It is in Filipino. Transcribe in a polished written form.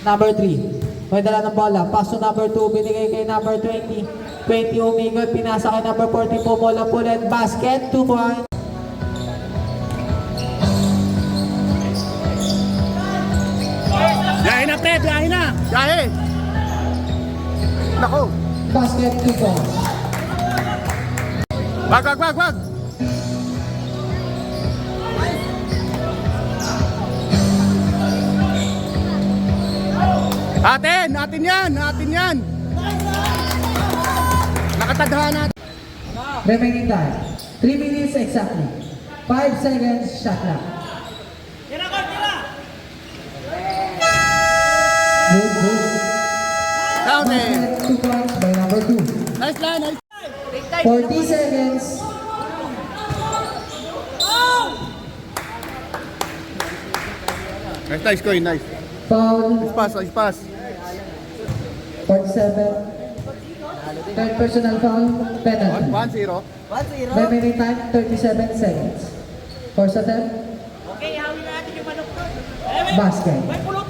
number 3. May dala ng bola. Pass to number 2. Binigay kay number 20. 20 umigod. Pinasa kay number 40. Pumola pulit. Basket. 2 points. Biyahe na, pre! Biyahe na! Biyahe! Nako! Basket. 2 points. Wag! Atin yan! Nakatadhana natin. Remaining time. 3 minutes exactly. 5 seconds. Shot clock. Good. Counting. Basket. 2 points by number 2. Nice line, nice. 40 seconds. Nice, Koy, nice. Foul. Nice pass. 47. Third personal foul. Penalty. 1-0. Remaining time. 37 seconds. Force attempt. Okay, hawin natin yung manok doon. Basket. May pulot